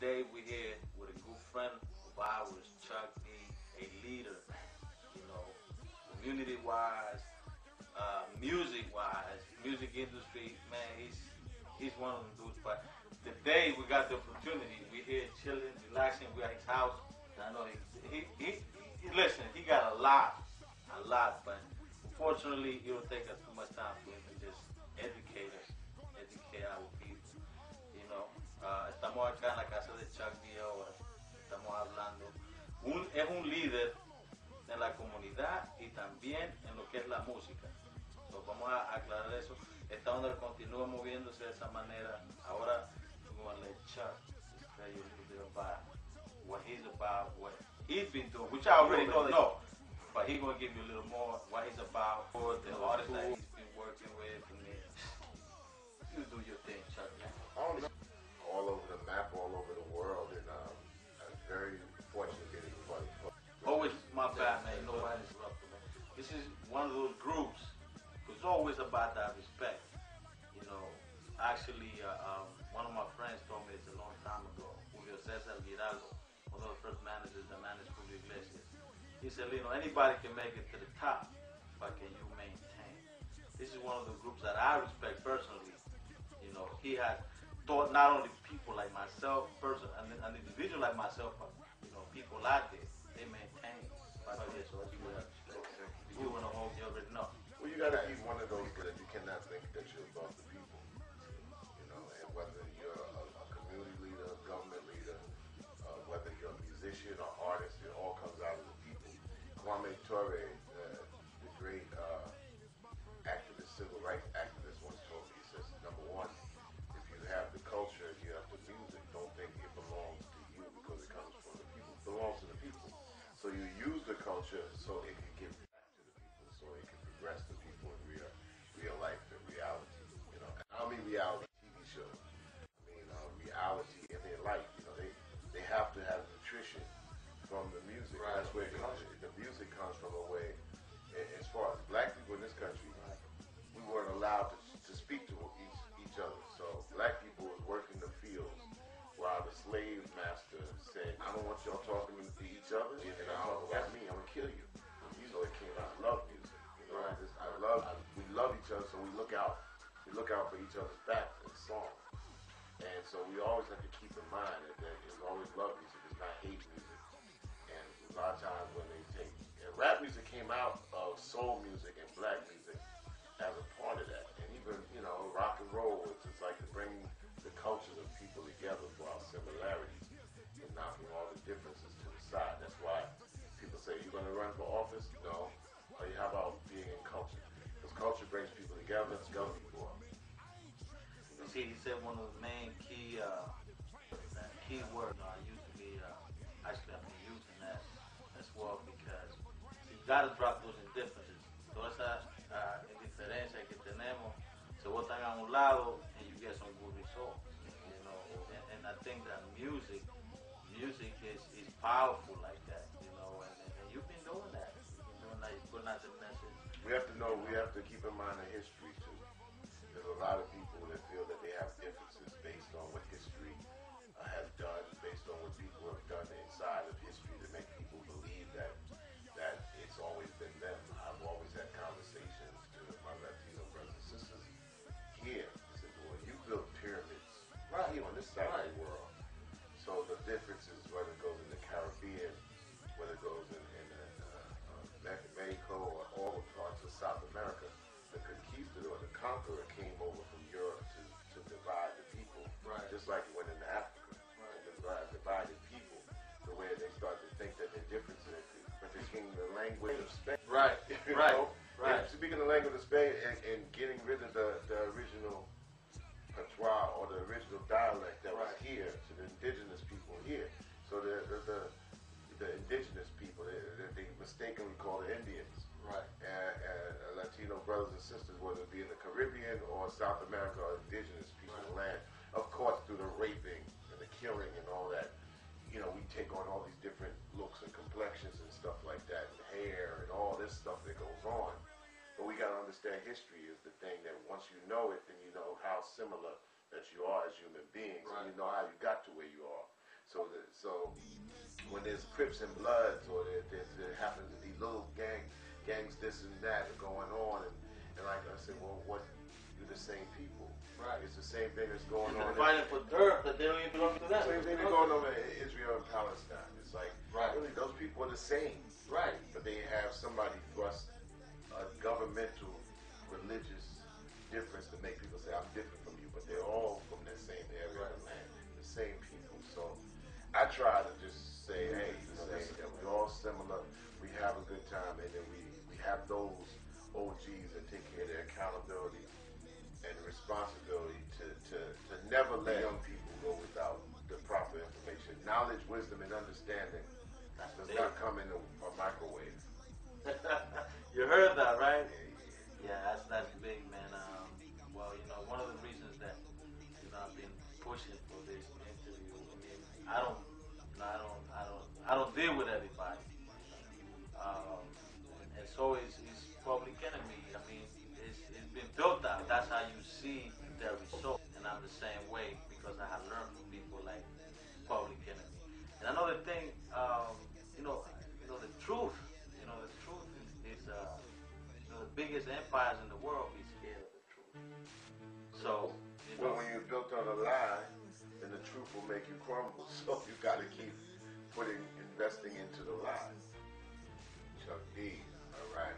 today we're here with a good friend of ours, Chuck D, a leader, you know, community-wise, music-wise, music industry, man, he's one of them dudes. But today we got the opportunity. We're here chilling, relaxing. We're at his house. I know listen, he got a lot, but unfortunately, it will take us too much time for him to just educate us, educate our people. You know, estamos acá en la casa de Chuck D ahora. Estamos hablando. Es un líder en la comunidad y también en lo que es la música. So, vamos a aclarar eso. Esta onda continúa moviéndose de esa manera. Ahora, we're going to let Chuck just tell you a little bit about what he's about, what he's been doing, which I already know. But he's going to give you a little more what he's about, for the artists that he's been working with. And you do your thing, Chuck, man. All over the map, all over the world, and I'm very fortunate to get everybody. Always my bad, man. You know why I interrupted, man. This is one of those groups. It's always about that respect. You know, actually, one of my friends told me this a long time ago. Julio Cesar Giraldo, one of the first managers that managed Julio Iglesias. He said, Lino, anybody can make it to the top, but can you maintain? This is one of the groups that I respect personally. You know, he has taught not only people like myself, an individual like myself, but you know, people out there, they maintain. But yeah, so that's what you want to hold, you already know. Well, you got to be one of those that you cannot think that you're above the people. You know, and whether you're a community leader, a government leader, whether you're a musician or artist, it all comes out of the people. Kwame Ture, the great activist, civil rights activist, once told me, he says, number one, if you have the culture, you have the music, don't think it belongs to you because it comes from the people. It belongs to the people. So you use the culture so it can give back to the people, so it can progress the people in real life and reality. You know, I don't mean reality TV shows. I mean reality in their life. You know, they have to have nutrition from the music. Right. That's where it comes. The music comes from a way. As far as black people in this country, we weren't allowed to speak to each other. So black people was working the fields while the slave master said, I don't want y'all talking to each other, and I don't talk about me, I'm gonna kill you. So it came out. I love music. You know, we love each other, so we look out for each other's backs in song. And so we always have to keep in mind that it's always love music, it's not hate music. And a lot of times when they take, and rap music came out of soul music and black music as a part of that. And even, you know, rock and roll, it's just like to bring the cultures of people together for our similarities and knocking all the differences to the side. That's why people say, you're going to run for office? No. How about being in culture? Because culture brings people together, it's going to be more. You see, he said one of the main key words. I used to be, actually I've been using that as well because you got to drop those indifferences. Todas esas indiferencias que tenemos se botan a un lado and you get some good results. You know, and I think that music is powerful like that. You know, and you've been doing that. You've been doing that. You're putting out the message. We have to keep in mind the history too. There's a lot of people that feel that they have differences based on what history has done, based on what people have done inside of history to make people believe that it's always been them. I've always had conversations with my Latino brothers and sisters here. I said, well, you built pyramids right here on this side of the world. So the difference is whether it goes in the Caribbean, whether it goes in Mexico or all the parts of South America, the conquistador, the conqueror came over from Europe to divide the people. Right. Just like it went into Africa. Right. And divided people the way they started to think that they're different, but they speaking the language of Spain. Right, right, right. Speaking the language of Spain and getting rid of the original patois or the original dialect that was here to the indigenous people here. So the indigenous people, they mistakenly call the Indians. Right. And Latino brothers and sisters, whether it be in the Caribbean or South America, or indigenous people land. Of course, through the raping and the killing and all that, you know, we take on all these different looks and complexions and stuff like that, and hair and all this stuff that goes on. But we got to understand history is the thing that once you know it, then you know how similar that you are as human beings, and you know how you got to where you are. when there's Crips and Bloods, or there happens to be little gangs this and that going on, and like I said, well, what? You're the same people. Right. It's the same thing that's going on. They're fighting for dirt, but they don't even belong to that. Same thing that's going on in Israel and Palestine. It's like, right. Really, those people are the same. Right. But they have somebody thrust a governmental, religious difference to make people say, I'm different from you, but they're all from the same area of the land, the same people. So I try to just say, hey, listen, we're all similar, we have a good time, and then we have those OGs that take care of their accountability and the responsibility to never let young people go without the proper information. Knowledge, wisdom, and understanding does not come in a microwave. You heard that, right? Yeah, that's big, man. Well, one of the reasons that I've been pushing for this interview. I mean, I don't deal with everybody, and so is Public Enemy. I mean, it's been built out. That's how you see the result, and I'm the same way because I have learned from people like Public Enemy. And another thing, the truth. The truth is the biggest empires in the world be scared of the truth. So, well, when you're built on a lie, then the truth will make you crumble. So you got to keep investing into the lie. Chuck D. All right.